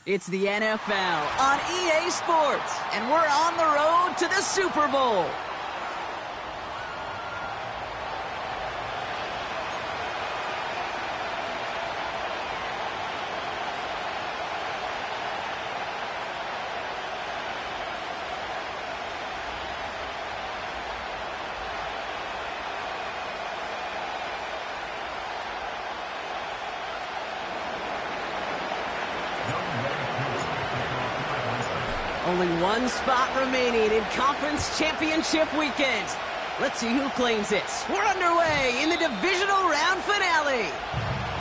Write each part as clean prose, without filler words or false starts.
It's the NFL on EA Sports, and we're on the road to the Super Bowl. Only one spot remaining in Conference Championship Weekend. Let's see who claims it. We're underway in the divisional round finale.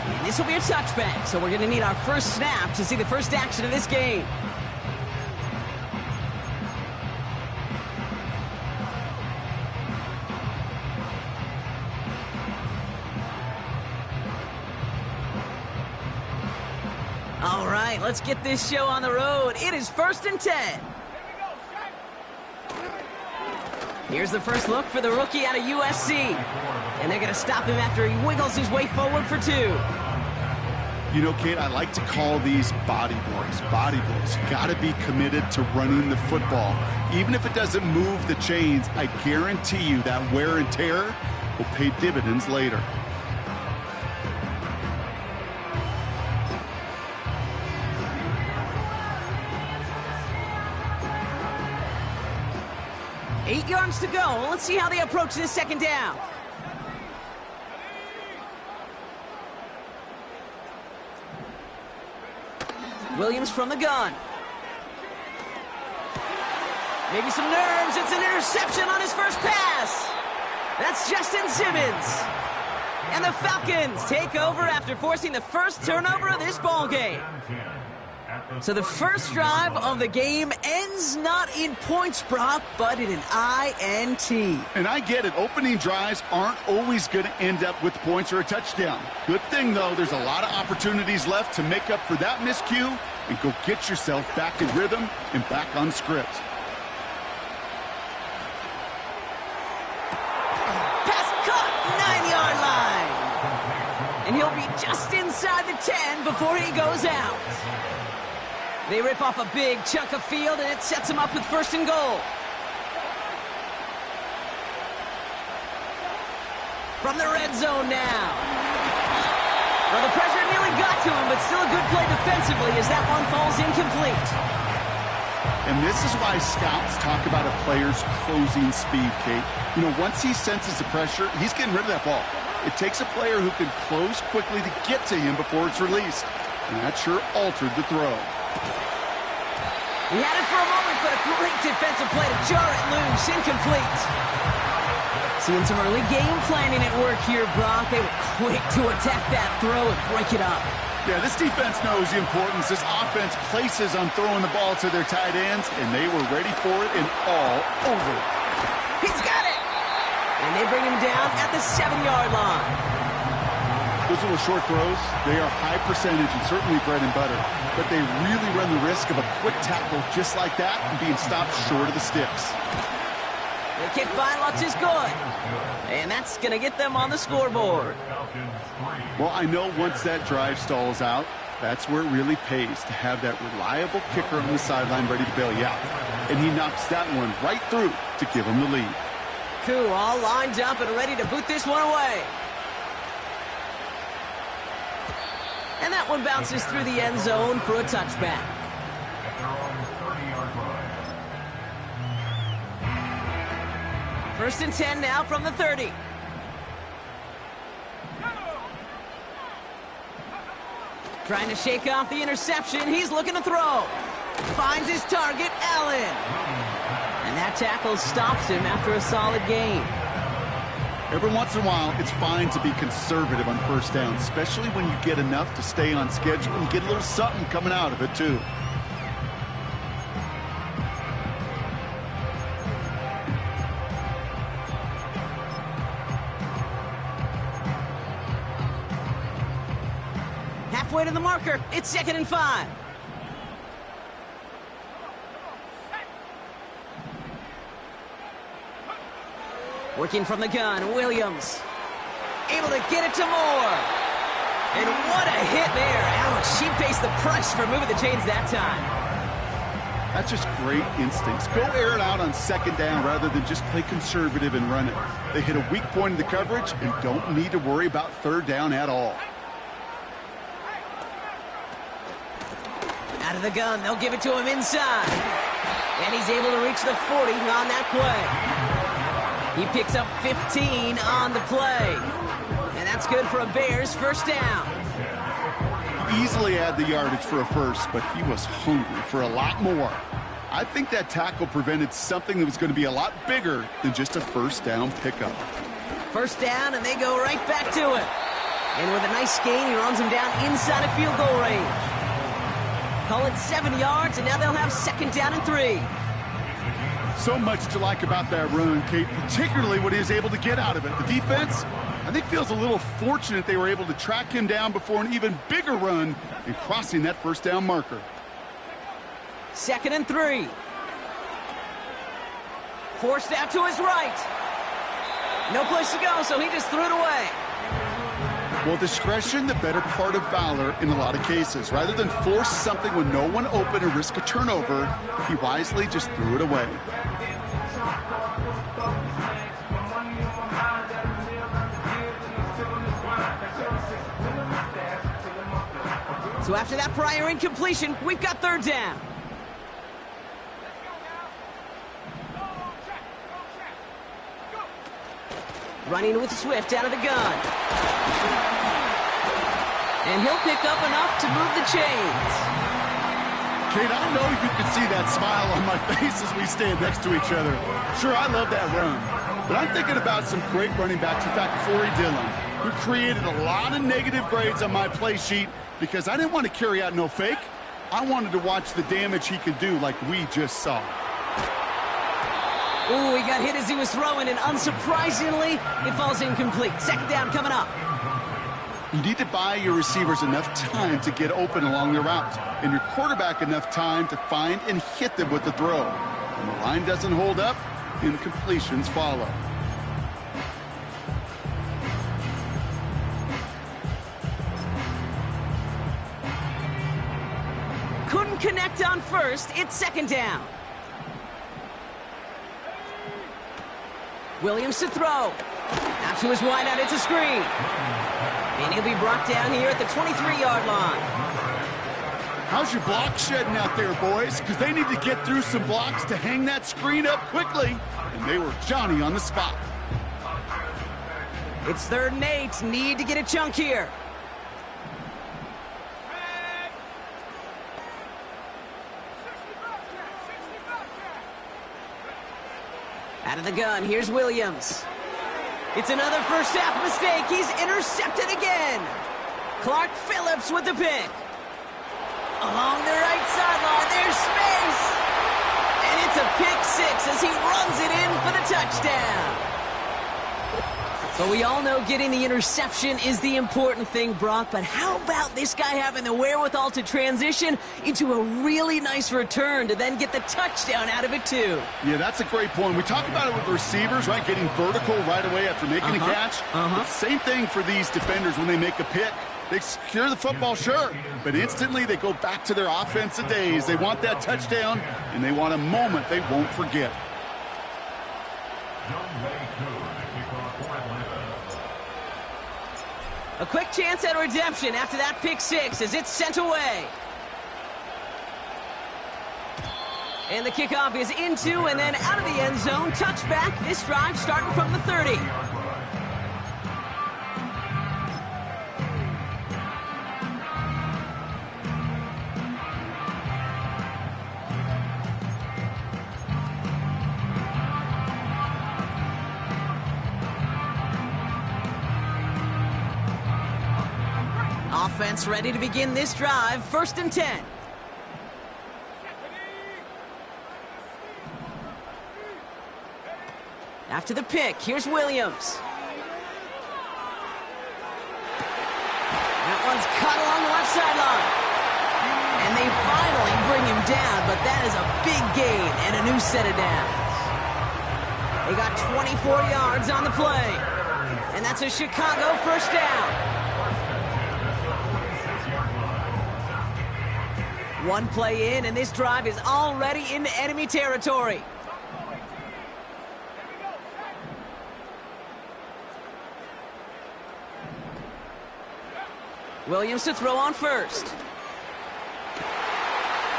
And this will be a touchback, so we're going to need our first snap to see the first action of this game. All right, let's get this show on the road. It is 1st and 10. Here's the first look for the rookie out of USC. And they're going to stop him after he wiggles his way forward for 2. You know, Kate, I like to call these body blows. Body blows. You got to be committed to running the football. Even if it doesn't move the chains, I guarantee you that wear and tear will pay dividends later. Eight yards to go. Let's see how they approach this second down. Williams from the gun. Maybe some nerves. It's an interception on his first pass. That's Justin Simmons. And the Falcons take over after forcing the first turnover of this ball game. So the first drive of the game ends not in points, Brock, but in an INT. And I get it. Opening drives aren't always going to end up with points or a touchdown. Good thing, though, there's a lot of opportunities left to make up for that miscue and go get yourself back in rhythm and back on script. Pass caught, 9-yard line. And he'll be just inside the 10 before he goes out. They rip off a big chunk of field, and it sets them up with 1st and goal. From the red zone now. Well, the pressure nearly got to him, but still a good play defensively as that one falls incomplete. And this is why scouts talk about a player's closing speed, Kate. You know, once he senses the pressure, he's getting rid of that ball. It takes a player who can close quickly to get to him before it's released. And that sure altered the throw. He had it for a moment, but a great defensive play to jar it loose. Incomplete. Seeing some early game planning at work here, Brock. They were quick to attack that throw and break it up. Yeah, this defense knows the importance this offense places on throwing the ball to their tight ends, and they were ready for it and all over it. He's got it! And they bring him down at the 7-yard line. Those little short throws, they are high percentage and certainly bread and butter, but they really run the risk of a quick tackle just like that and being stopped short of the sticks. The kick by Lutz is good, and that's going to get them on the scoreboard. Well, I know once that drive stalls out, that's where it really pays to have that reliable kicker on the sideline ready to bail you out. And he knocks that one right through to give him the lead. Cool, all lined up and ready to boot this one away. And that one bounces through the end zone for a touchback. First and 10 now from the 30. Trying to shake off the interception. He's looking to throw. Finds his target, Allen. And that tackle stops him after a solid gain. Every once in a while, it's fine to be conservative on first down, especially when you get enough to stay on schedule and get a little something coming out of it, too. Halfway to the marker. It's 2nd and 5. Working from the gun, Williams. Able to get it to Moore. And what a hit there. Ouch, she pays the price for moving the chains that time. That's just great instincts. Go air it out on second down rather than just play conservative and run it. They hit a weak point in the coverage and don't need to worry about third down at all. Out of the gun, they'll give it to him inside. And he's able to reach the 40 on that play. He picks up 15 on the play. And that's good for a Bears first down. Easily had the yardage for a first, but he was hungry for a lot more. I think that tackle prevented something that was going to be a lot bigger than just a first down pickup. First down, and they go right back to it. And with a nice gain, he runs him down inside of field goal range. Call it 7 yards, and now they'll have second down and 3. So much to like about that run, Kate, particularly what he was able to get out of it. The defense, I think, feels a little fortunate they were able to track him down before an even bigger run and crossing that first down marker. Second and 3. Forced out to his right. No place to go, so he just threw it away. Well, discretion, the better part of valor in a lot of cases. Rather than force something when no one open and risk a turnover, he wisely just threw it away. So after that prior incompletion, we've got third down. Running with Swift out of the gun. And he'll pick up enough to move the chains. Kate, I know you can see that smile on my face as we stand next to each other. Sure, I love that run. But I'm thinking about some great running backs. In fact, Corey Dillon, who created a lot of negative grades on my play sheet because I didn't want to carry out no fake. I wanted to watch the damage he could do like we just saw. Ooh, he got hit as he was throwing, and unsurprisingly, it falls incomplete. Second down coming up. You need to buy your receivers enough time to get open along the route, and your quarterback enough time to find and hit them with the throw. When the line doesn't hold up, incompletions follow. Couldn't connect on first. It's second down. Williams to throw. Out to his wideout. It's a screen. And he'll be brought down here at the 23-yard line. How's your block shedding out there, boys? Because they need to get through some blocks to hang that screen up quickly. And they were Johnny on the spot. It's 3rd and 8. Need to get a chunk here. Out of the gun, here's Williams. It's another first half mistake. He's intercepted again. Clark Phillips with the pick. Along the right sideline, there's space. And it's a pick 6 as he runs it in for the touchdown. But we all know getting the interception is the important thing, Brock. But how about this guy having the wherewithal to transition into a really nice return to then get the touchdown out of it, too? Yeah, that's a great point. We talk about it with receivers, right? Getting vertical right away after making a catch. But same thing for these defenders when they make a pick. They secure the football, sure, but instantly they go back to their offensive days. They want that touchdown, and they want a moment they won't forget. A quick chance at redemption after that pick 6 as it's sent away. And the kickoff is into and then out of the end zone. Touchback. This drive starting from the 30. Offense ready to begin this drive. 1st and 10. After the pick, here's Williams. That one's cut along the left sideline. And they finally bring him down, but that is a big gain and a new set of downs. They got 24 yards on the play. And that's a Chicago first down. One play in, and this drive is already into enemy territory. Williams to throw on first.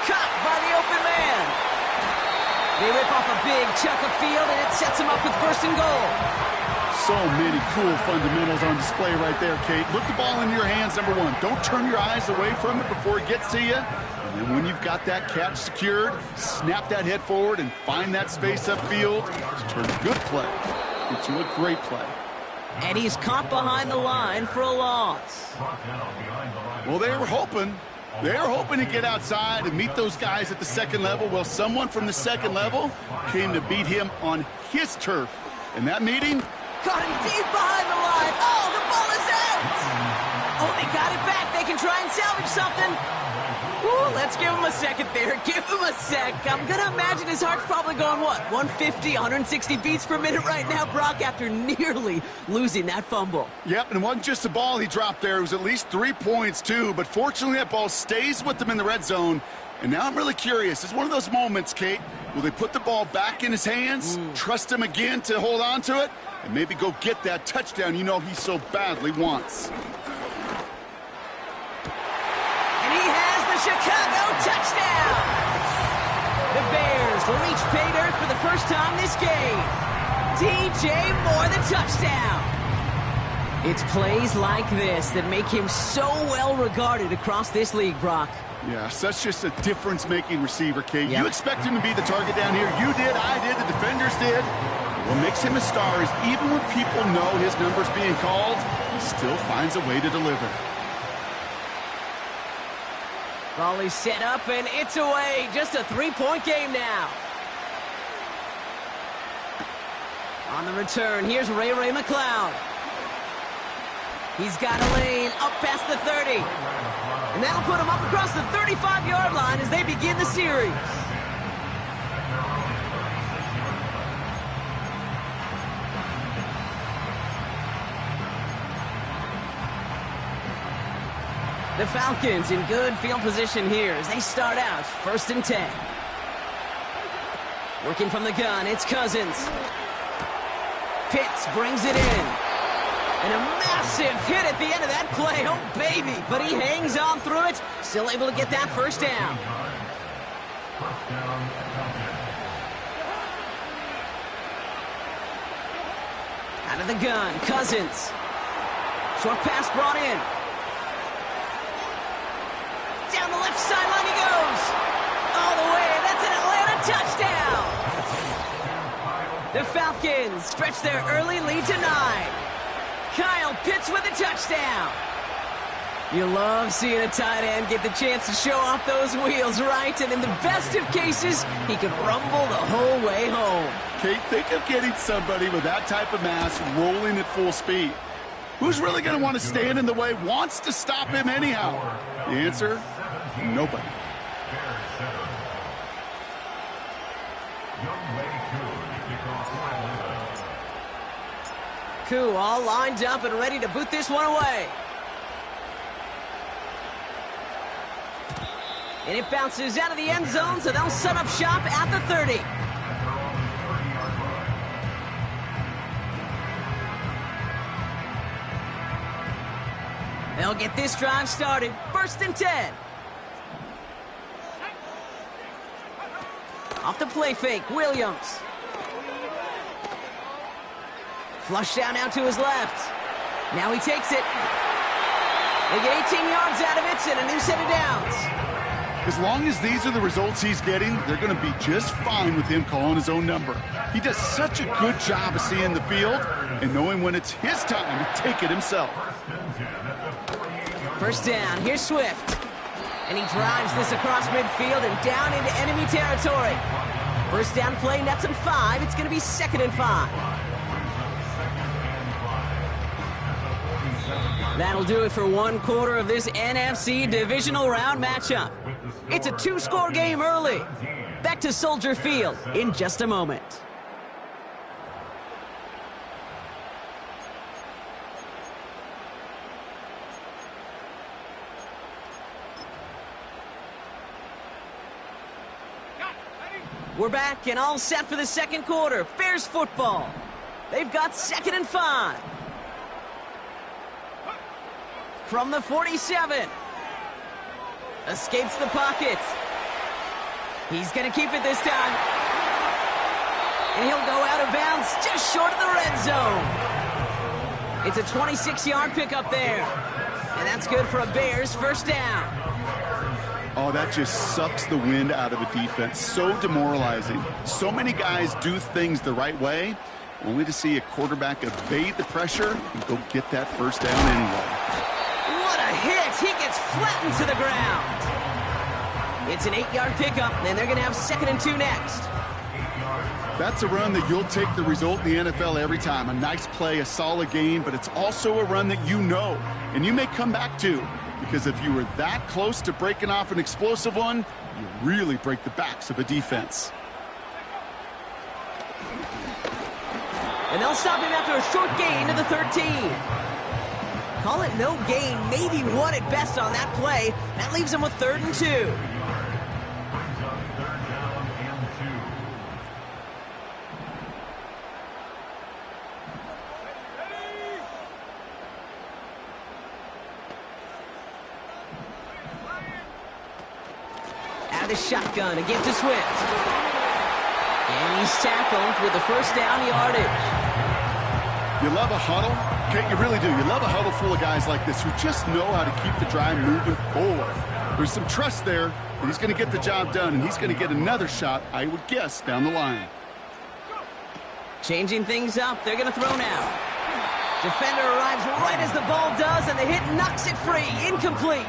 Caught by the open man. They rip off a big chunk of field, and it sets them up with first and goal. So many cool fundamentals on display right there, Kate. Look the ball into your hands, number one. Don't turn your eyes away from it before it gets to you. And then when you've got that catch secured, snap that head forward and find that space upfield to turn a good play into a great play. And he's caught behind the line for a loss. Well, they were hoping to get outside and meet those guys at the second level. Well, someone from the second level came to beat him on his turf. And that meeting? Caught him deep behind the line. Oh, the ball is out! Oh, they got it back. They can try and salvage something. Ooh, let's give him a second there. Give him a sec. I'm going to imagine his heart's probably going, what, 150, 160 beats per minute right now, Brock, after nearly losing that fumble. Yep, and it wasn't just a ball he dropped there. It was at least 3 points, too. But fortunately, that ball stays with him in the red zone. And now I'm really curious. It's one of those moments, Kate. Will they put the ball back in his hands, trust him again to hold on to it, and maybe go get that touchdown you know he so badly wants? And he has the Chicago touchdown! The Bears reach pay dirt for the first time this game. DJ Moore, the touchdown. It's plays like this that make him so well regarded across this league, Brock. Yeah, such just a difference-making receiver, Kate. Yep. You expect him to be the target down here. You did, I did, the defenders did. What makes him a star is even when people know his number's being called, he still finds a way to deliver. Ball is set up, and it's away. Just a 3-point game now. On the return, here's Ray McCloud. He's got a lane up past the 30. And that'll put him up across the 35-yard line as they begin the series. The Falcons in good field position here as they start out 1st and 10. Working from the gun, it's Cousins. Pitts brings it in. And a massive hit at the end of that play. Oh, baby. But he hangs on through it. Still able to get that first down. Out of the gun, Cousins. Short pass brought in. Down the left sideline he goes. All the way. That's an Atlanta touchdown. The Falcons stretch their early lead to 9. Kyle Pitts with a touchdown. You love seeing a tight end get the chance to show off those wheels, right? And in the best of cases, he can rumble the whole way home. Kate, think of getting somebody with that type of mass rolling at full speed. Who's really going to want to stand in the way, wants to stop him anyhow? The answer, nobody. Koo all lined up and ready to boot this one away. And it bounces out of the end zone, so they'll set up shop at the 30. They'll get this drive started. 1st and 10. Off the play fake, Williams. Flush down out to his left. Now he takes it. They get 18 yards out of it and a new set of downs. As long as these are the results he's getting, they're going to be just fine with him calling his own number. He does such a good job of seeing the field and knowing when it's his time to take it himself. First down, here's Swift. And he drives this across midfield and down into enemy territory. First down play, nets him 5. It's going to be 2nd and 5. That'll do it for 1/4 of this NFC divisional round matchup. It's a 2-score game early. Back to Soldier Field in just a moment. We're back and all set for the second quarter. Bears football. They've got 2nd and 5. From the 47. Escapes the pocket. He's going to keep it this time. And he'll go out of bounds just short of the red zone. It's a 26-yard pickup there. And that's good for a Bears first down. Oh, that just sucks the wind out of a defense. So demoralizing. So many guys do things the right way, only to see a quarterback evade the pressure and go get that first down anyway. What a hit! He gets flattened to the ground. It's an 8-yard pickup, and they're going to have 2nd and 2 next. That's a run that you'll take the result in the NFL every time. A nice play, a solid game, but it's also a run that you know, and you may come back to. Because if you were that close to breaking off an explosive one, you really break the backs of a defense. And they'll stop him after a short gain to the 13. Call it no gain, maybe 1 at best on that play. That leaves him with 3rd and 2. The shotgun again to Swift. And he's tackled with the first down yardage. You love a huddle? Okay, you really do. You love a huddle full of guys like this who just know how to keep the drive moving forward. There's some trust there that he's going to get the job done, and he's going to get another shot, I would guess, down the line. Changing things up. They're going to throw now. Defender arrives right as the ball does, and the hit knocks it free. Incomplete.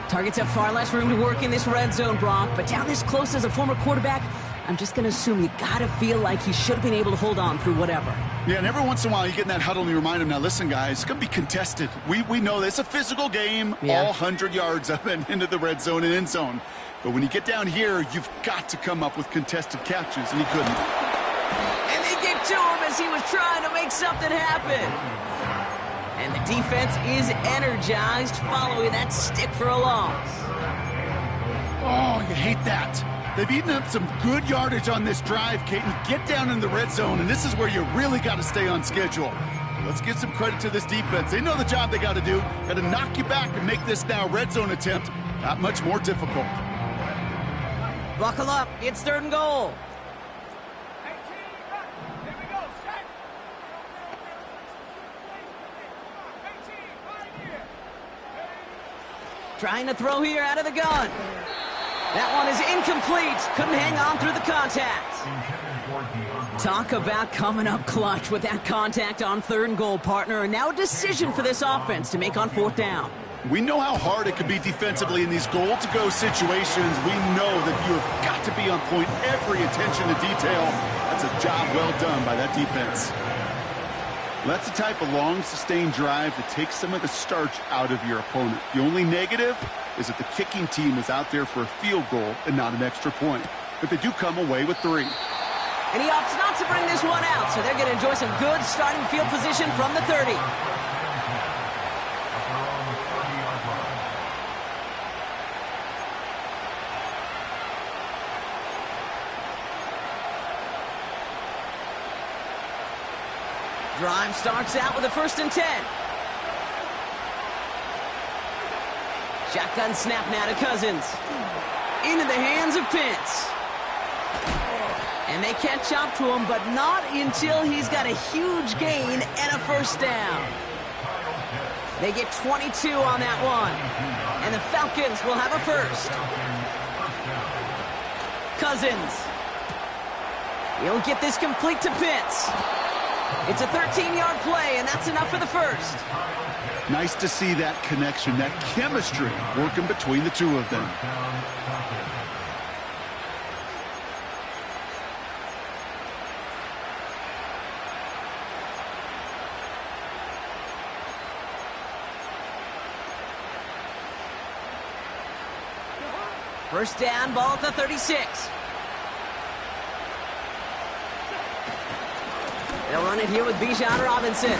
Targets have far less room to work in this red zone, Brock, but down this close as a former quarterback, I'm just going to assume you got to feel like he should have been able to hold on through whatever. Yeah, and every once in a while you get in that huddle and you remind him, now listen, guys, it's going to be contested. We know this. It's a physical game, all 100 yards up and into the red zone and end zone. But when you get down here, you've got to come up with contested catches, and he couldn't. And they get to him as he was trying to make something happen. And the defense is energized following that stick for a loss. Oh, you hate that. They've eaten up some good yardage on this drive, Kate. You get down in the red zone, and this is where you really got to stay on schedule. Let's give some credit to this defense. They know the job they got to do. Got to knock you back and make this now red zone attempt that much more difficult. Buckle up. It's 3rd and goal. Trying to throw here out of the gun. That one is incomplete. Couldn't hang on through the contact. Talk about coming up clutch with that contact on 3rd and goal, partner. And now a decision for this offense to make on 4th down. We know how hard it can be defensively in these goal-to-go situations. We know that you have got to be on point, every attention to detail. That's a job well done by that defense. That's the type of long, sustained drive that takes some of the starch out of your opponent. The only negative is that the kicking team is out there for a field goal and not an extra point. But they do come away with 3. And he opts not to bring this one out, so they're going to enjoy some good starting field position from the 30. Drive starts out with a 1st and 10. Shotgun snap now to Cousins. Into the hands of Pitts. And they catch up to him, but not until he's got a huge gain and a first down. They get 22 on that one. And the Falcons will have a first. Cousins. He'll get this complete to Pitts. It's a 13-yard play, and that's enough for the first. Nice to see that connection, that chemistry working between the two of them. First down, ball at the 36. They'll run it here with Bijan Robinson.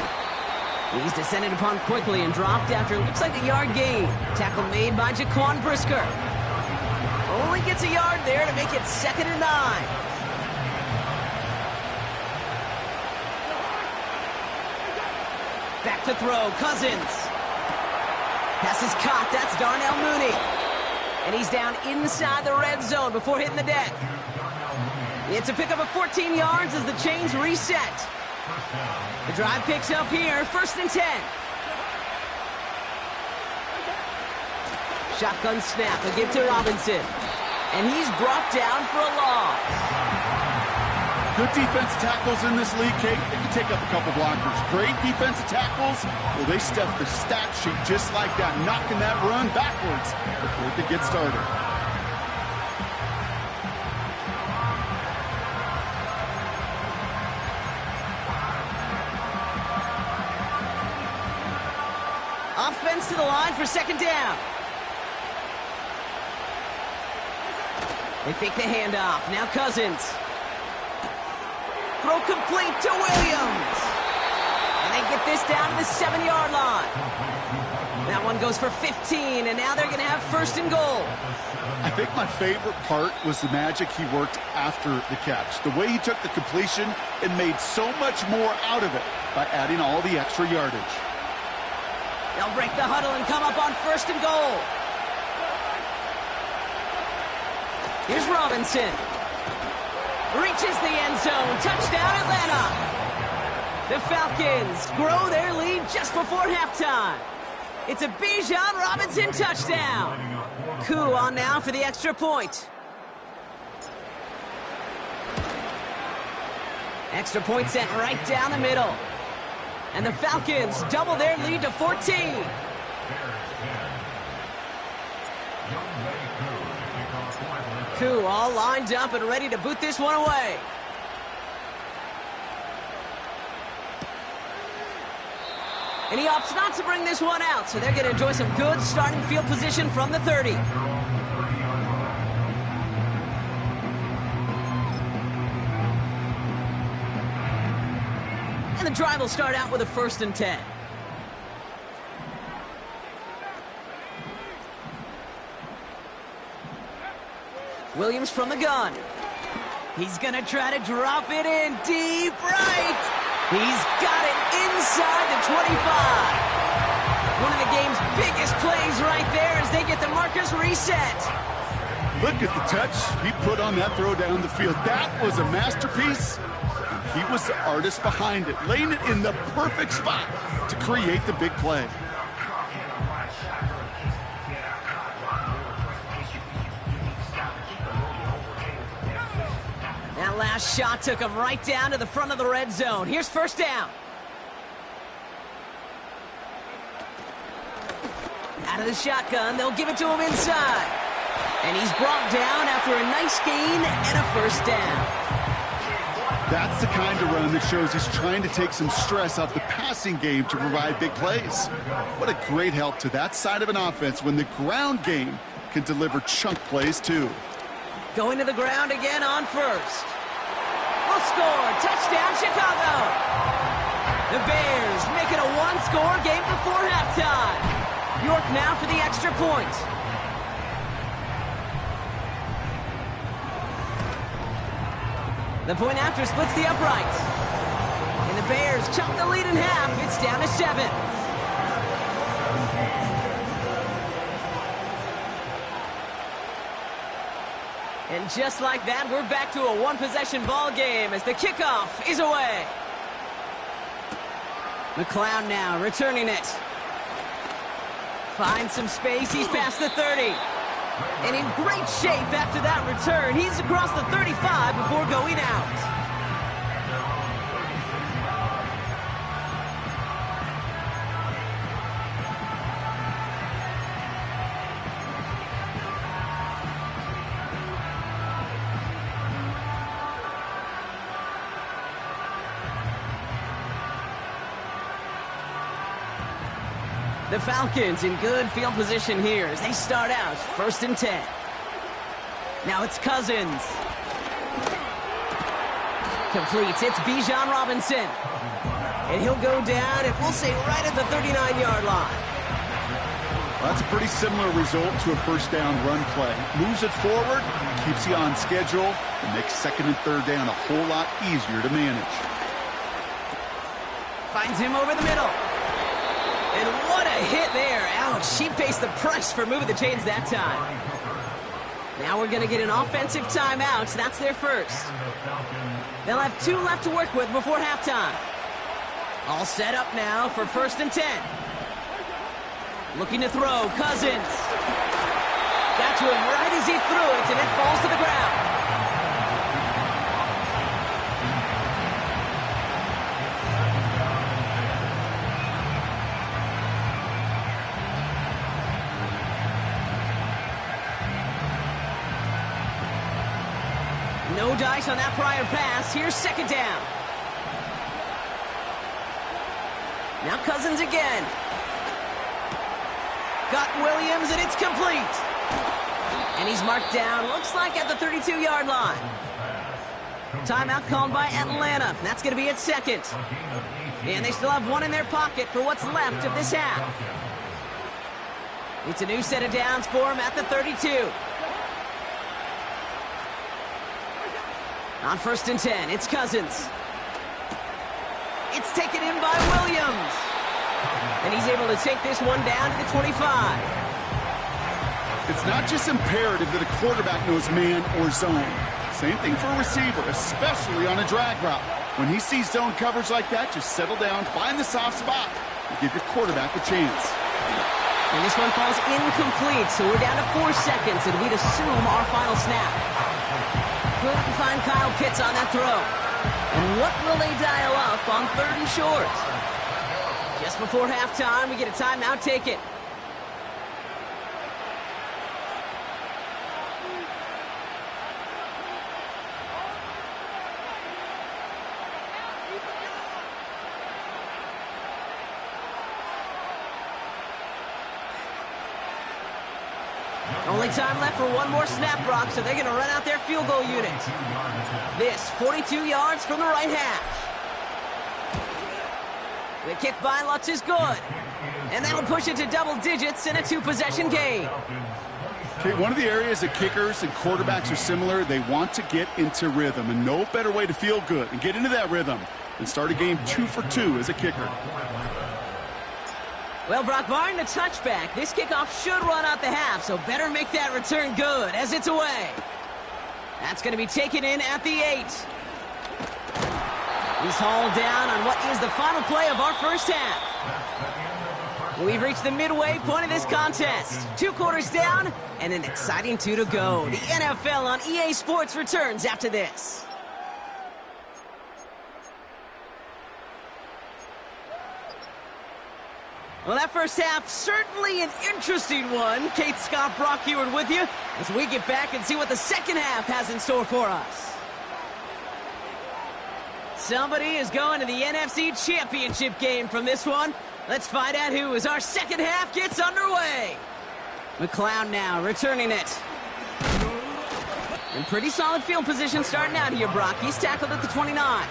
He's descended upon quickly and dropped after looks like a yard gain. Tackle made by Jaquan Brisker. only gets a yard there to make it 2nd and 9. Back to throw, Cousins. Pass is caught, that's Darnell Mooney. And he's down inside the red zone before hitting the deck. It's a pickup of 14 yards as the chains reset. The drive picks up here, 1st and 10. Shotgun snap, a give to Robinson. And he's brought down for a loss. Good defensive tackles in this league, Kate. They can take up a couple blockers. Great defensive tackles. Well, they stuff the stat sheet just like that, knocking that run backwards before it could get started. Offense to the line for 2nd down. They fake the handoff. Now Cousins. Throw complete to Williams. And they get this down to the 7-yard line. That one goes for 15, and now they're going to have 1st and goal. I think my favorite part was the magic he worked after the catch. The way he took the completion and made so much more out of it by adding all the extra yardage. They'll break the huddle and come up on 1st and goal. Here's Robinson. Reaches the end zone. Touchdown, Atlanta. The Falcons grow their lead just before halftime. It's a Bijan Robinson touchdown. Koo on now for the extra point. Extra point sent right down the middle. And the Falcons double their lead to 14. Koo all lined up and ready to boot this one away. And he opts not to bring this one out, so they're going to enjoy some good starting field position from the 30. And the drive will start out with a 1st and 10. Williams from the gun. He's going to try to drop it in deep right. He's got it inside the 25. One of the game's biggest plays right there as they get the markers reset. Look at the touch he put on that throw down the field. That was a masterpiece. He was the artist behind it, laying it in the perfect spot to create the big play. That last shot took him right down to the front of the red zone. Here's 1st down. Out of the shotgun, they'll give it to him inside. And he's brought down after a nice gain and a 1st down. That's the kind of run that shows he's trying to take some stress off the passing game to provide big plays. What a great help to that side of an offense when the ground game can deliver chunk plays too. Going to the ground again on 1st. Will score. Touchdown, Chicago. The Bears make it a one-score game before halftime. York now for the extra point. The point after splits the uprights. And the Bears chop the lead in half. It's down to 7. And just like that, we're back to a one-possession ball game as the kickoff is away. McLeod now returning it. Finds some space. He's past the 30. And in great shape after that return. He's across the 35 before going out. The Falcons in good field position here as they start out 1st and 10. Now it's Cousins. Completes. It's Bijan Robinson. And he'll go down, and we'll say right at the 39-yard line. Well, that's a pretty similar result to a first down run play. Moves it forward, keeps you on schedule, and makes second and third down a whole lot easier to manage. Finds him over the middle. And what a hit there. Ouch, she faced the price for moving the chains that time. Now we're going to get an offensive timeout. That's their first. They'll have 2 left to work with before halftime. All set up now for 1st and 10. Looking to throw, Cousins. Got to him right as he threw it, and it falls to the ground. No dice on that prior pass. Here's 2nd down. Now Cousins again. Got Williams, and it's complete. And he's marked down, looks like at the 32-yard line. Timeout called by Atlanta. That's going to be at 2nd. And they still have 1 in their pocket for what's left of this half. It's a new set of downs for him at the 32. On 1st and 10, it's Cousins. It's taken in by Williams. And he's able to take this one down to the 25. It's not just imperative that a quarterback knows man or zone. Same thing for a receiver, especially on a drag route. When he sees zone coverage like that, just settle down, find the soft spot, and give your quarterback a chance. And this one falls incomplete, so we're down to 4 seconds, and we'd assume our final snap. Couldn't find Kyle Pitts on that throw. And what will they dial up on 3rd and short? Just before halftime, we get a timeout taken. Only time left for one more snap, Brock, so they're going to run out their field goal unit. This, 42 yards from the right hash. The kick by Lutz is good. And that'll push it to double digits in a 2-possession game. Okay, one of the areas that kickers and quarterbacks are similar, they want to get into rhythm. And no better way to feel good and get into that rhythm than start a game 2 for 2 as a kicker. Well, Brock, barring the touchback, this kickoff should run out the half, so better make that return good as it's away. That's going to be taken in at the 8. He's hauled down on what is the final play of our first half. We've reached the midway point of this contest. 2 quarters down and an exciting 2 to go. The NFL on EA Sports returns after this. Well, that first half, certainly an interesting one. Kate Scott, Brock Huard with you as we get back and see what the second half has in store for us. Somebody is going to the NFC Championship game from this one. Let's find out who as our second half gets underway. McLeod now returning it. In pretty solid field position starting out here, Brock. He's tackled at the 29.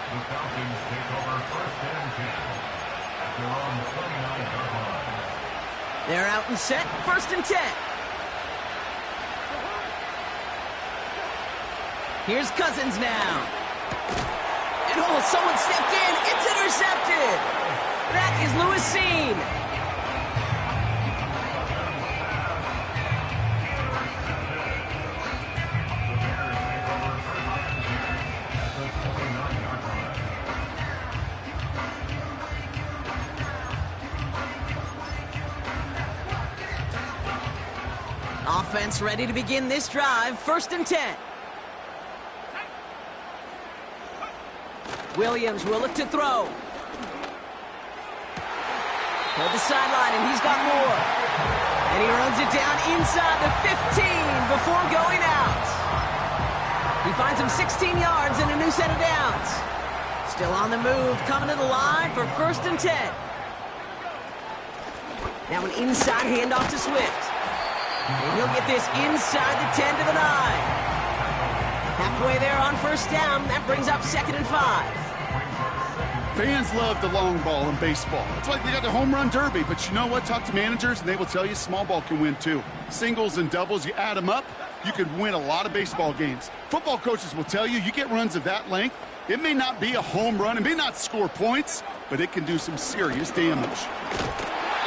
They're out and set, 1st and 10. Here's Cousins now. And oh, someone stepped in. It's intercepted. That is Lewis Cine. Offense ready to begin this drive. 1st and 10. Williams will look to throw. Hold the sideline, and he's got more. And he runs it down inside the 15 before going out. He finds him 16 yards and a new set of downs. Still on the move, coming to the line for 1st and 10. Now an inside handoff to Swift. And he'll get this inside the 10 to the 9. Halfway there on 1st down. That brings up 2nd and 5. Fans love the long ball in baseball. It's like they got the home run derby, but you know what? Talk to managers, and they will tell you small ball can win too. Singles and doubles, you add them up, you could win a lot of baseball games. Football coaches will tell you, you get runs of that length, it may not be a home run, it may not score points, but it can do some serious damage.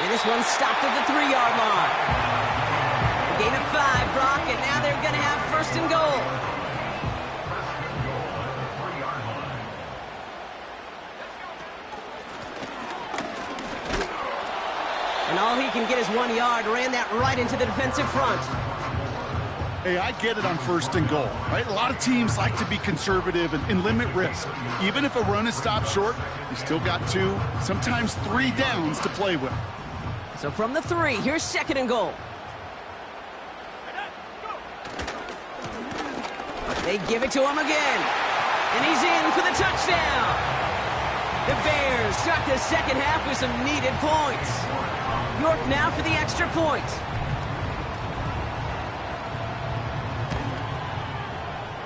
And this one stopped at the 3-yard line. A gain of 5, Brock, and now they're going to have first and goal. And all he can get is 1 yard. Ran that right into the defensive front. Hey, I get it on first and goal, right? A lot of teams like to be conservative and limit risk. Even if a run is stopped short, you still got 2, sometimes 3 downs to play with. So from the 3, here's second and goal. They give it to him again. And he's in for the touchdown. The Bears start the second half with some needed points. York now for the extra point.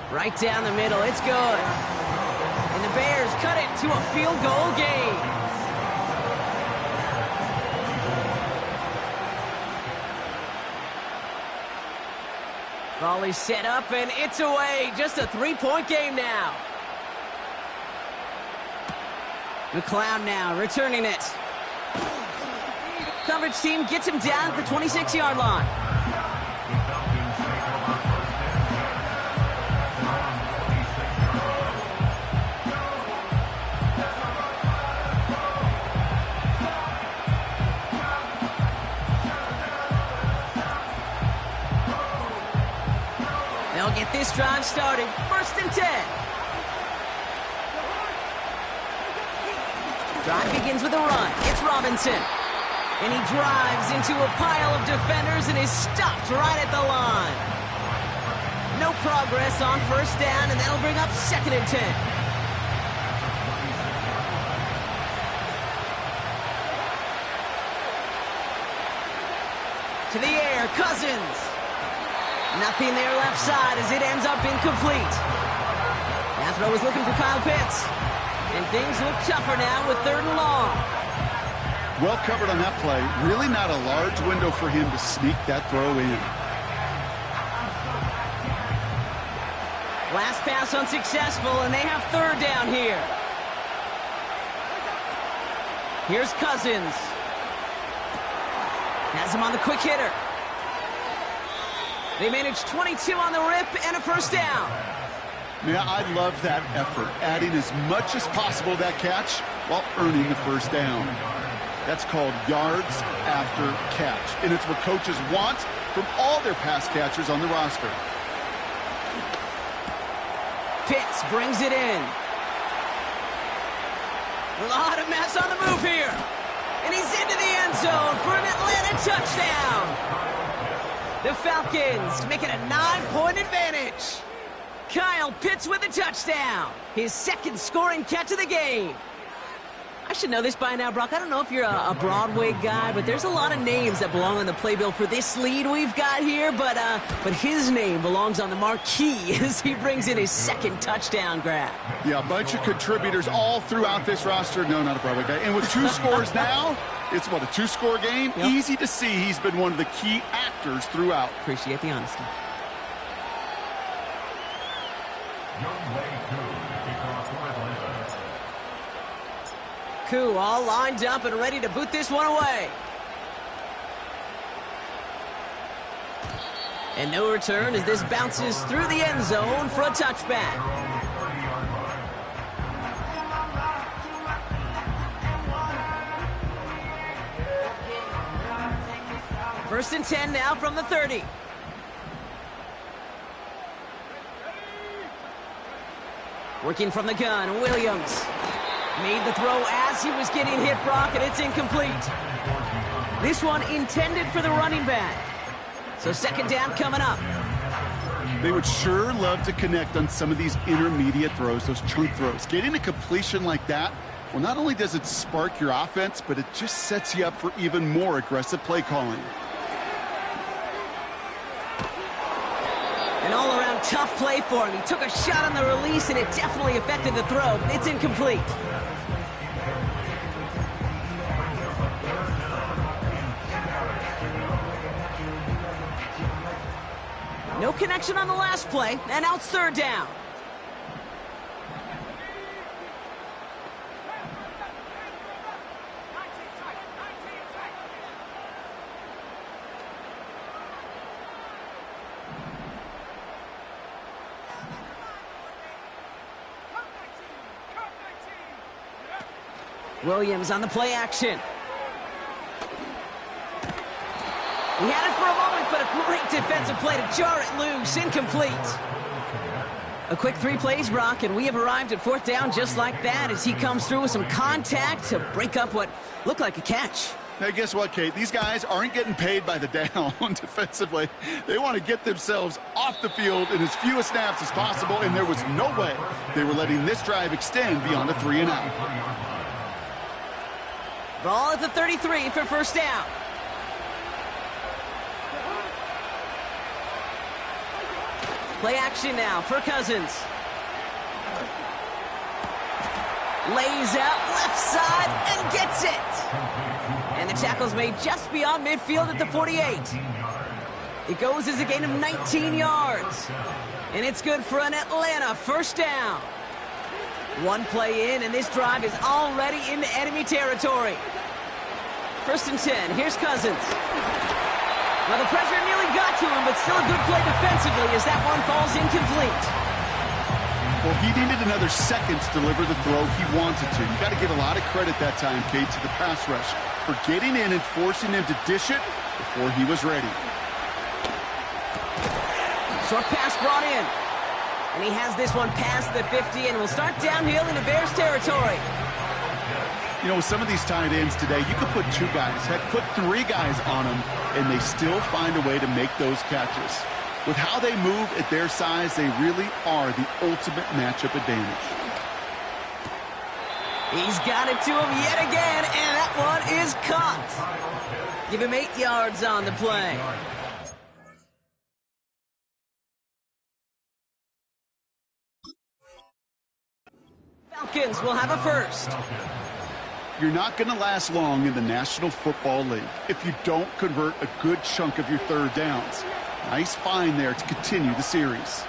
Right down the middle, it's good. And the Bears cut it to a field goal game. Volley set up and it's away. Just a 3-point game now. McLeod now returning it. Coverage team gets him down at the 26-yard line. They'll get this drive started. First and 10. Drive begins with a run. It's Robinson. And he drives into a pile of defenders and is stopped right at the line. No progress on first down, and that'll bring up second and 10. To the air, Cousins. Nothing there left side as it ends up incomplete. That throw was looking for Kyle Pitts. And things look tougher now with 3rd and long. Well covered on that play. Really not a large window for him to sneak that throw in. Last pass unsuccessful, and they have 3rd down here. Here's Cousins. Has him on the quick hitter. They managed 22 on the rip and a first down. Yeah, I love that effort, adding as much as possible to that catch while earning the first down. That's called yards after catch, and it's what coaches want from all their pass catchers on the roster. Pitts brings it in. A lot of mess on the move here. And he's into the end zone for an Atlanta touchdown. The Falcons make it a 9-point advantage. Kyle Pitts with a touchdown. His 2nd scoring catch of the game. I should know this by now, Brock. I don't know if you're a Broadway guy, but there's a lot of names that belong on the playbill for this lead we've got here. But his name belongs on the marquee as he brings in his 2nd touchdown grab. Yeah, a bunch of contributors all throughout this roster. No, not a Broadway guy. And with 2 scores now, it's what, a 2-score game? Yep. Easy to see he's been one of the key actors throughout. Appreciate the honesty. Koo all lined up and ready to boot this one away. And no return as this bounces through the end zone for a touchback. First and 10 now from the 30. Working from the gun, Williams. Made the throw as he was getting hit, Brock, and it's incomplete. This one intended for the running back. So 2nd down coming up. They would sure love to connect on some of these intermediate throws, those chunk throws. Getting a completion like that, well, not only does it spark your offense, but it just sets you up for even more aggressive play calling. An all-around tough play for him. He took a shot on the release, and it definitely affected the throw, but it's incomplete. No connection on the last play, and now it's third down. Williams on the play action. He had it for a moment, but a great defensive play to jar it loose. Incomplete. A quick 3 plays, Brock, and we have arrived at fourth down just like that as he comes through with some contact to break up what looked like a catch. Now, guess what, Kate? These guys aren't getting paid by the down defensively. They want to get themselves off the field in as few snaps as possible, and there was no way they were letting this drive extend beyond a 3-and-out. Ball at the 33 for first down. Play action now for Cousins. Lays out left side and gets it. And the tackle's made just beyond midfield at the 48. It goes as a gain of 19 yards. And it's good for an Atlanta first down. One play in, and this drive is already into enemy territory. First and 10. Here's Cousins. Well, the pressure nearly got to him, but still a good play defensively as that one falls incomplete. Well, he needed another second to deliver the throw he wanted to. You got to give a lot of credit that time, Kate, to the pass rush for getting in and forcing him to dish it before he was ready. Short pass brought in. And he has this one past the 50 and will start downhill into Bears territory. You know, with some of these tight ends today, you could put 2 guys, heck, put 3 guys on them, and they still find a way to make those catches. With how they move at their size, they really are the ultimate matchup advantage. He's got it to him yet again, and that one is caught. Give him 8 yards on the play. Falcons will have a first. You're not going to last long in the National Football League if you don't convert a good chunk of your third downs. Nice find there to continue the series.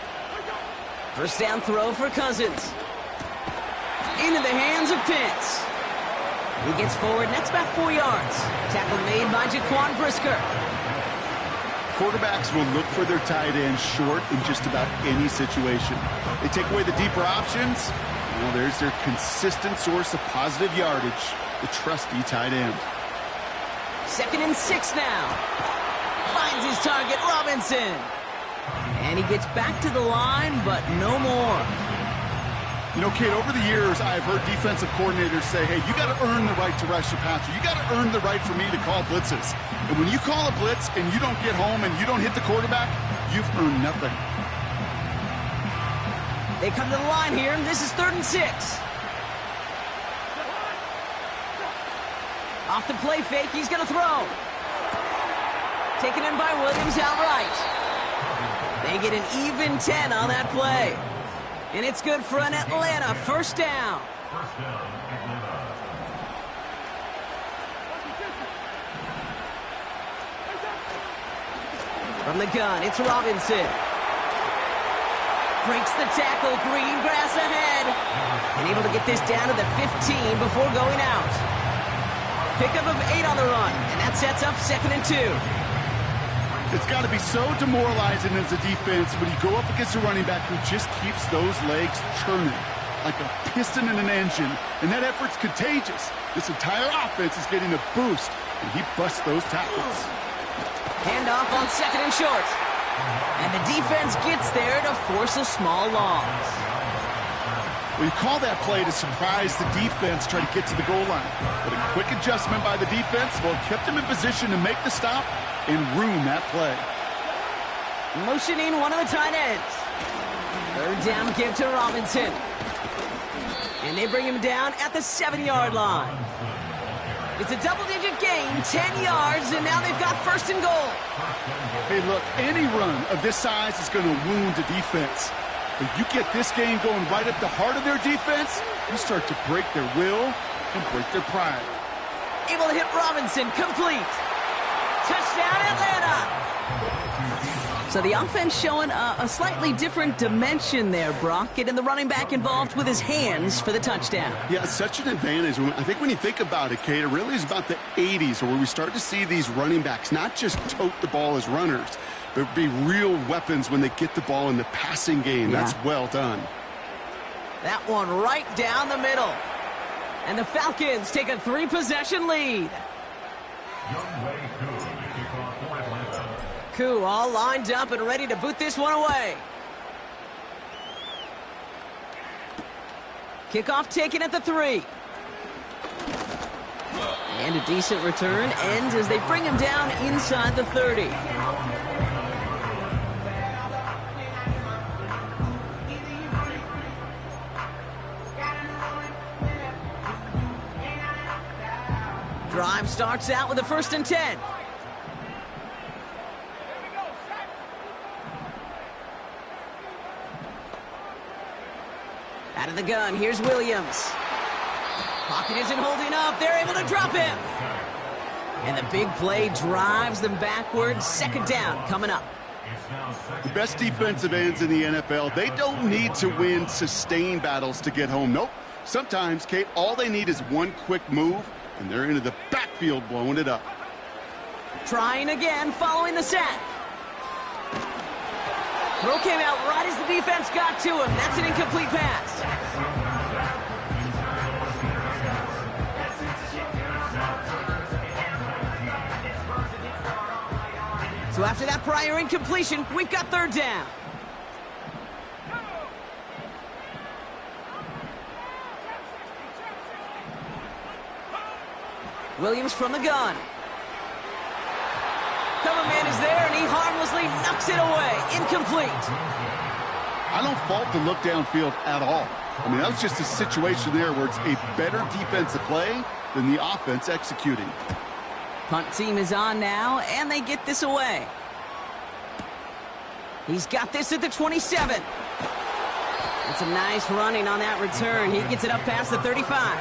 First down throw for Cousins. Into the hands of Pitts. He gets forward, and that's about 4 yards. Tackle made by Jaquan Brisker. Quarterbacks will look for their tight end short in just about any situation. They take away the deeper options. Well, there's their consistent source of positive yardage, the trusty tight end. 2nd and 6 now. Finds his target, Robinson. And he gets back to the line, but no more. You know, Kate, over the years, I've heard defensive coordinators say, hey, you got to earn the right to rush the passer. You got to earn the right for me to call blitzes. And when you call a blitz and you don't get home and you don't hit the quarterback, you've earned nothing. They come to the line here, and this is 3rd and 6. Off the play fake, he's going to throw. Taken in by Williams outright. They get an even 10 on that play. And it's good for an Atlanta first down. From the gun, it's Robinson. Breaks the tackle, Greengrass ahead. And able to get this down to the 15 before going out. Pickup of 8 on the run, and that sets up 2nd and 2. It's got to be so demoralizing as a defense when you go up against a running back who just keeps those legs churning like a piston in an engine, and that effort's contagious. This entire offense is getting a boost, and he busts those tackles. Handoff on 2nd and short. And the defense gets there to force a small loss. Well, you call that play to surprise the defense, try to get to the goal line. But a quick adjustment by the defense, well, kept him in position to make the stop and ruin that play. Motioning one of the tight ends. 3rd down give to Robinson. And they bring him down at the 7-yard line. It's a double-digit gain, 10 yards, and now they've got 1st and goal. Hey, look, any run of this size is going to wound a defense. But you get this game going right at the heart of their defense, you start to break their will and break their pride. Able to hit Robinson, complete. Touchdown, Atlanta. So the offense showing a slightly different dimension there, Brock, getting the running back involved with his hands for the touchdown. Yeah, such an advantage. I think when you think about it, Kate, it really is about the 80s where we start to see these running backs not just tote the ball as runners, but be real weapons when they get the ball in the passing game. Yeah. That's well done. That one right down the middle. And the Falcons take a 3-possession lead. Koo all lined up and ready to boot this one away. Kickoff taken at the 3. And a decent return ends as they bring him down inside the 30. Drive starts out with a 1st and 10. Out of the gun, here's Williams. Pocket isn't holding up. They're able to drop him. And the big play drives them backwards. 2nd down coming up. The best defensive ends in the NFL, they don't need to win sustained battles to get home. Nope. Sometimes, Kate, all they need is one quick move, and they're into the backfield blowing it up. Trying again following the sack. Throw came out right as the defense got to him. That's an incomplete pass. So after that prior incompletion, we've got 3rd down. Williams from the gun. Cover man is there, and he harmlessly knocks it away. Incomplete. I don't fault the look downfield at all. I mean, that was just a situation there where it's a better defensive play than the offense executing. Punt team is on now, and they get this away. He's got this at the 27. It's a nice running on that return. He gets it up past the 35.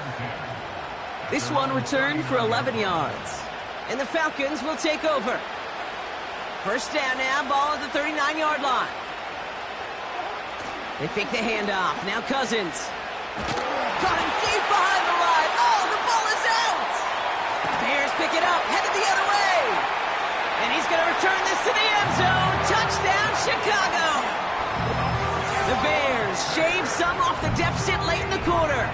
This one returned for 11 yards. And the Falcons will take over. 1st down now, ball at the 39-yard line. They fake the handoff. Now Cousins. Caught him deep behind the line. Oh, the ball is out! Bears pick it up, headed the other way. And he's going to return this to the end zone. Touchdown, Chicago! The Bears shave some off the deficit late in the quarter.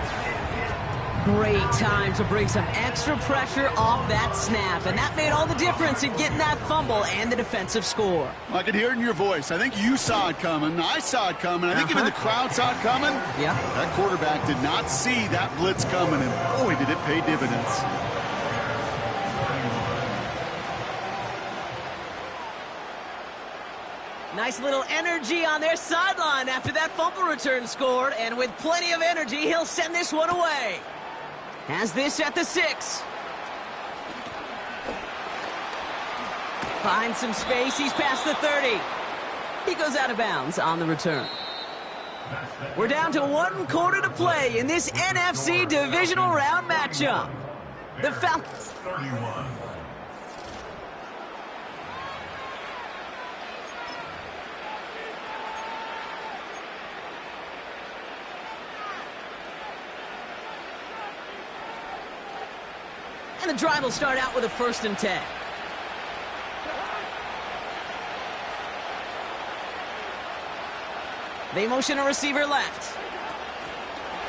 Great time to bring some extra pressure off that snap, and that made all the difference in getting that fumble and the defensive score. I could hear it in your voice. I think you saw it coming. I saw it coming. I think even the crowd saw it coming. Yeah. That quarterback did not see that blitz coming, and boy, did it pay dividends. Nice little energy on their sideline after that fumble return scored, and with plenty of energy, he'll send this one away. Has this at the 6. Finds some space. He's past the 30. He goes out of bounds on the return. We're down to 1 quarter to play in this NFC divisional round matchup. The Falcons. And the drive will start out with a 1st and 10. They motion a receiver left.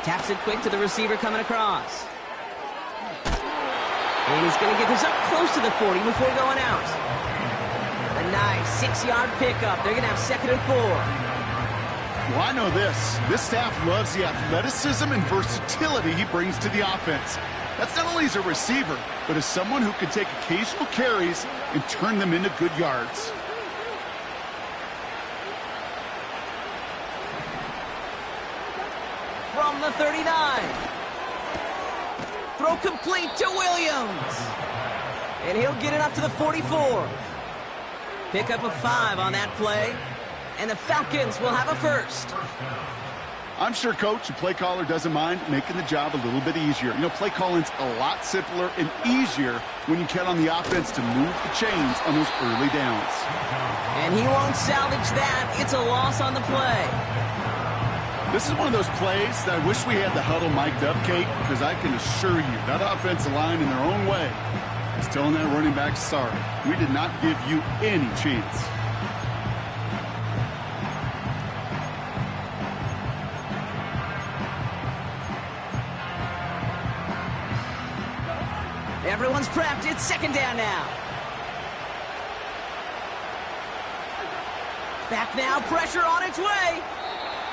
Taps it quick to the receiver coming across. And he's going to get this up close to the 40 before going out. A nice 6-yard pickup. They're going to have 2nd and 4. Well, I know this. This staff loves the athleticism and versatility he brings to the offense. That's not only as a receiver, but as someone who can take occasional carries and turn them into good yards. From the 39. Throw complete to Williams. And he'll get it up to the 44. Pick up a 5 on that play. And the Falcons will have a 1st. I'm sure coach and play caller doesn't mind making the job a little bit easier. You know, play calling's a lot simpler and easier when you count on the offense to move the chains on those early downs. And he won't salvage that. It's a loss on the play. This is one of those plays that I wish we had the huddle mic'd up, Kate, because I can assure you that offensive line in their own way is telling that running back, sorry, we did not give you any chance. Everyone's prepped. It's second down now. Back now, pressure on its way.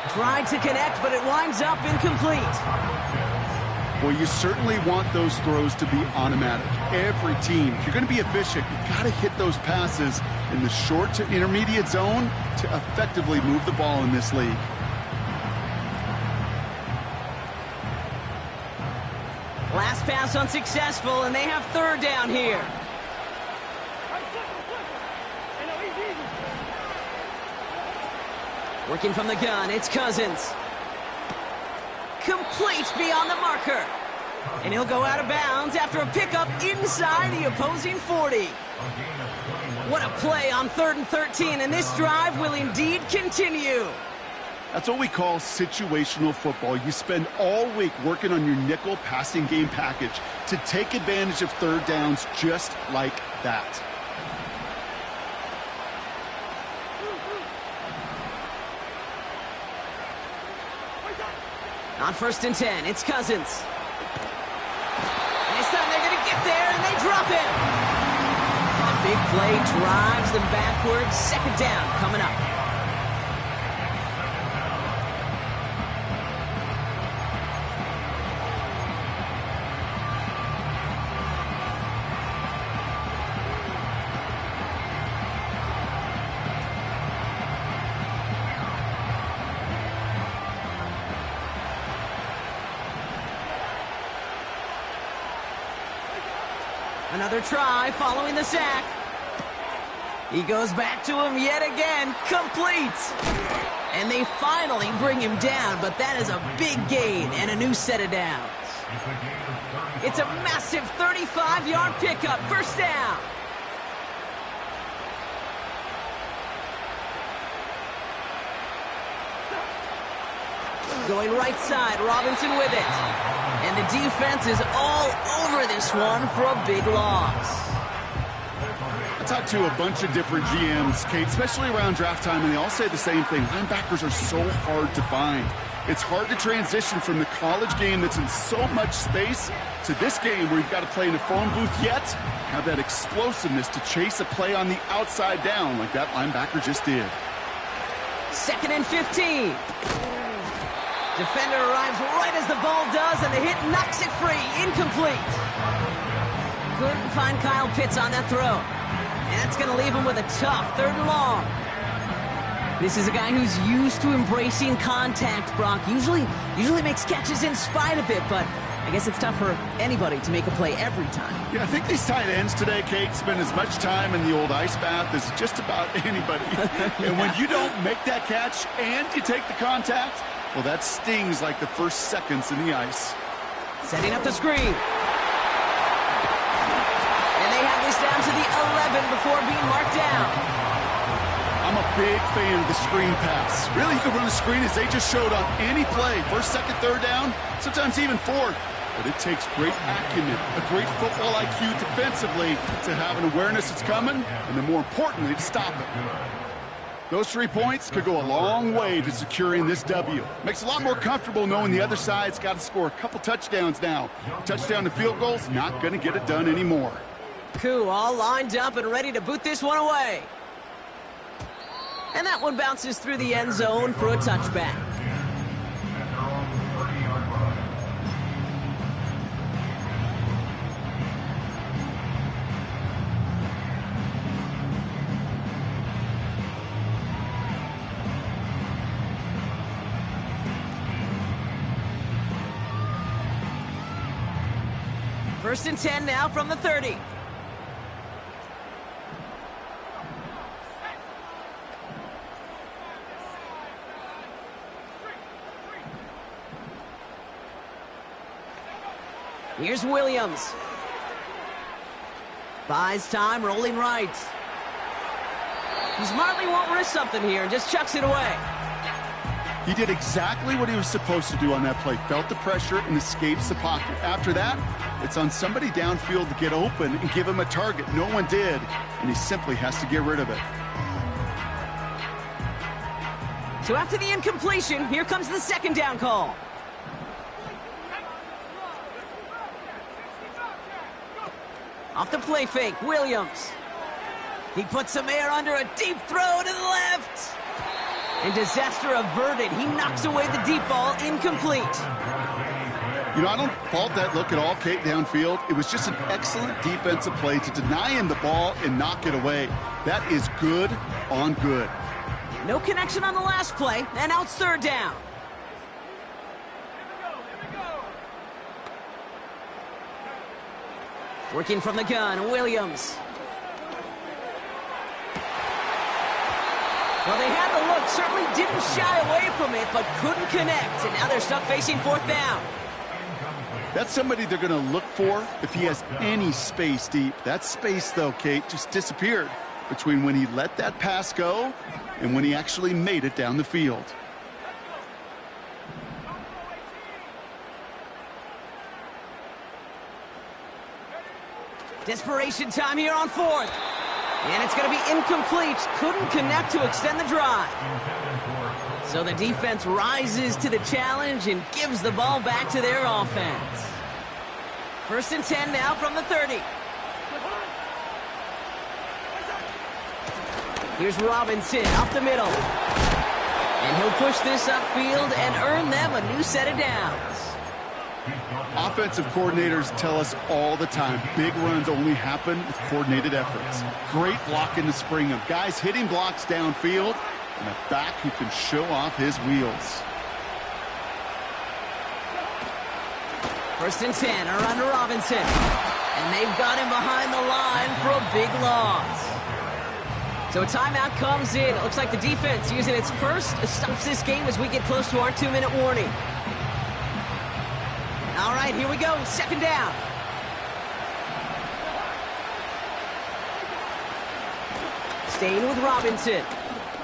Tried to connect, but it winds up incomplete. Well, you certainly want those throws to be automatic. Every team, if you're going to be efficient, you got to hit those passes in the short to intermediate zone to effectively move the ball in this league. Last pass unsuccessful, and they have third down here. Working from the gun, it's Cousins. Complete beyond the marker. And he'll go out of bounds after a pickup inside the opposing 40. What a play on 3rd and 13, and this drive will indeed continue. That's what we call situational football. You spend all week working on your nickel passing game package to take advantage of third downs just like that. On 1st and 10, it's Cousins. And this time they're going to get there, and they drop him. And the big play drives them backwards. Second down coming up. Another try following the sack. He goes back to him yet again. Complete. And they finally bring him down, but that is a big gain and a new set of downs. It's a massive 35-yard pickup. First down. Going right side, Robinson with it. And the defense is all over this one for a big loss. I talked to a bunch of different GMs, Kate, especially around draft time, and they all say the same thing. Linebackers are so hard to find. It's hard to transition from the college game that's in so much space to this game where you've got to play in a phone booth yet have that explosiveness to chase a play on the outside down like that linebacker just did. 2nd and 15. Defender arrives right as the ball does, and the hit knocks it free. Incomplete. Couldn't find Kyle Pitts on that throw. And that's going to leave him with a tough 3rd and long. This is a guy who's used to embracing contact, Brock. Usually makes catches in spite of it, but I guess it's tough for anybody to make a play every time. Yeah, I think these tight ends today, Kate, spend as much time in the old ice bath as just about anybody. And when you don't make that catch and you take the contact, well, that stings like the first seconds in the ice. Setting up the screen. And they have this down to the 11 before being marked down. I'm a big fan of the screen pass. Really, you can run a screen as they just showed on any play. 1st, 2nd, 3rd down, sometimes even 4th. But it takes great acumen, a great football IQ defensively to have an awareness it's coming, and then more importantly, to stop it. Those 3 points could go a long way to securing this W. Makes it a lot more comfortable knowing the other side's got to score a couple touchdowns now. Touchdown to field goals, not going to get it done anymore. Koo all lined up and ready to boot this one away. And that one bounces through the end zone for a touchback. First and 10 now from the 30. Here's Williams. Buys time, rolling right. He smartly won't risk something here and just chucks it away. He did exactly what he was supposed to do on that play. Felt the pressure and escapes the pocket. After that, it's on somebody downfield to get open and give him a target. No one did, and he simply has to get rid of it. So after the incompletion, here comes the second down call. Off the play fake, Williams. He puts some air under a deep throw to the left. And disaster averted. He knocks away the deep ball, incomplete. You know, I don't fault that look at all, Kate, downfield. It was just an excellent defensive play to deny him the ball and knock it away. That is good on good. No connection on the last play, and now it's third down. Working from the gun, Williams. Well, they had the look, certainly didn't shy away from it, but couldn't connect, and now they're stuck facing fourth down. That's somebody they're going to look for if he has any space deep. That space, though, Kate, just disappeared between when he let that pass go and when he actually made it down the field. Desperation time here on fourth. And it's going to be incomplete. Couldn't connect to extend the drive. So the defense rises to the challenge and gives the ball back to their offense. First and 10 now from the 30. Here's Robinson up the middle. And he'll push this upfield and earn them a new set of downs. Offensive coordinators tell us all the time, big runs only happen with coordinated efforts. Great blocking to spring them. Guys hitting blocks downfield, and a back who can show off his wheels. First and 10, around to Robinson. And they've got him behind the line for a big loss. So a timeout comes in. It looks like the defense using its first stops this game as we get close to our 2-minute warning. All right, here we go. Second down. Staying with Robinson.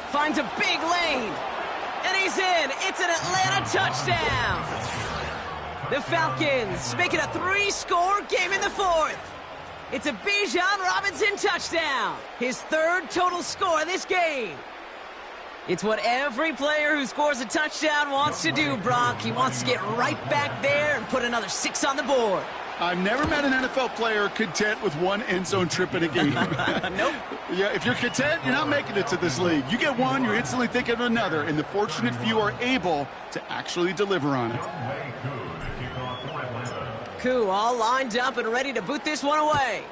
Finds a big lane. And he's in. It's an Atlanta touchdown. The Falcons make it a 3-score game in the fourth. It's a Bijan Robinson touchdown. His third total score this game. It's what every player who scores a touchdown wants to do, Brock. He wants to get right back there and put another 6 on the board. I've never met an NFL player content with one end zone trip in a game. Nope. Yeah, if you're content, you're not making it to this league. You get one, you're instantly thinking of another, and the fortunate few are able to actually deliver on it. Koo all lined up and ready to boot this one away.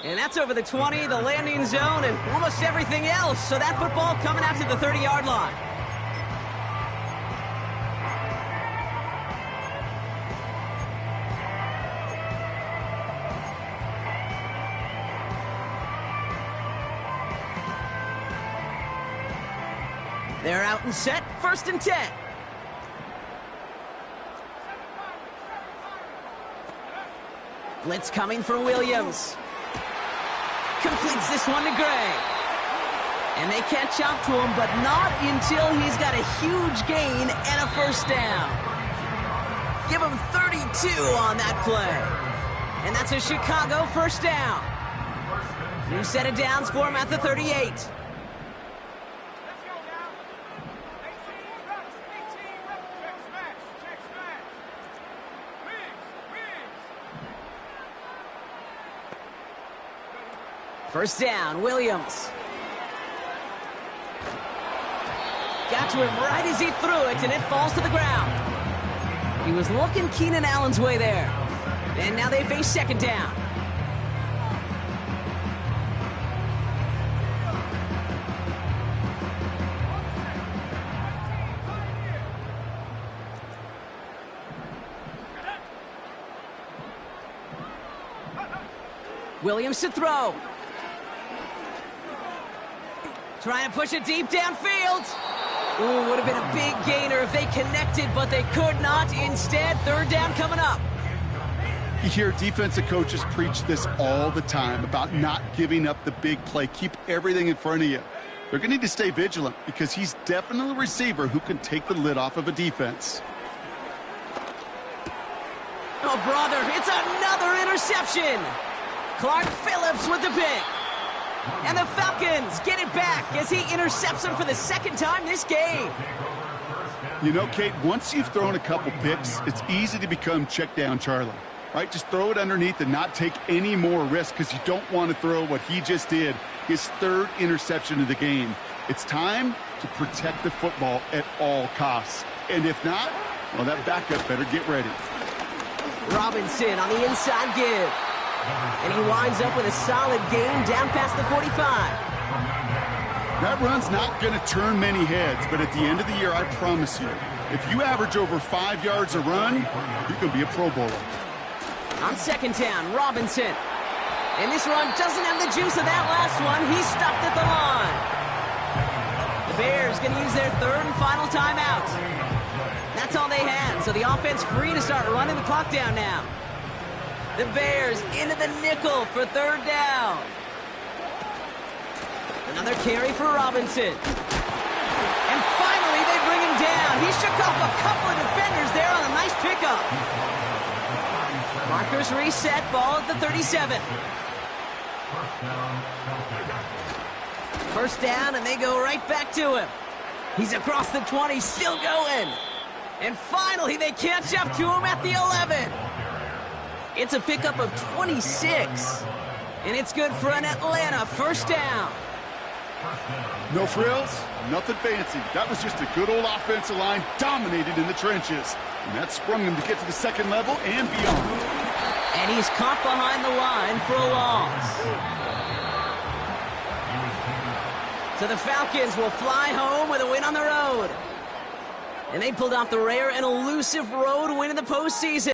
And that's over the 20, the landing zone, and almost everything else. So that football coming out to the 30-yard line. They're out and set, first and 10. Blitz coming for Williams. Completes this one to Gray. And they catch up to him, but not until he's got a huge gain and a first down. Give him 32 on that play. And that's a Chicago first down. New set of downs for him at the 38. First down, Williams. Got to him right as he threw it, and it falls to the ground. He was looking Keenan Allen's way there. And now they face second down. Williams to throw. Trying to push it deep downfield. Ooh, would have been a big gainer if they connected, but they could not. Instead, third down coming up. You hear defensive coaches preach this all the time about not giving up the big play. Keep everything in front of you. They're going to need to stay vigilant because he's definitely a receiver who can take the lid off of a defense. Oh, brother, it's another interception. Clark Phillips with the pick. And the Falcons get it back as he intercepts him for the second time this game. You know, Kate, once you've thrown a couple picks, it's easy to become check down Charlie, right? Just throw it underneath and not take any more risk because you don't want to throw what he just did, his third interception of the game. It's time to protect the football at all costs. And if not, well, that backup better get ready. Robinson on the inside give. And he winds up with a solid gain down past the 45. That run's not going to turn many heads, but at the end of the year, I promise you, if you average over 5 yards a run, you're going to be a Pro Bowler. On second down, Robinson. And this run doesn't have the juice of that last one. He's stopped at the line. The Bears going to use their third and final timeout. That's all they had, so the offense free to start running the clock down now. The Bears into the nickel for third down. Another carry for Robinson. And finally, they bring him down. He shook off a couple of defenders there on a nice pickup. Markers reset, ball at the 37. First down, and they go right back to him. He's across the 20, still going. And finally, they catch up to him at the 11. It's a pickup of 26. And it's good for an Atlanta first down. No frills, nothing fancy. That was just a good old offensive line dominated in the trenches. And that sprung him to get to the second level and beyond. And he's caught behind the line for a loss. So the Falcons will fly home with a win on the road. And they pulled off the rare and elusive road win in the postseason.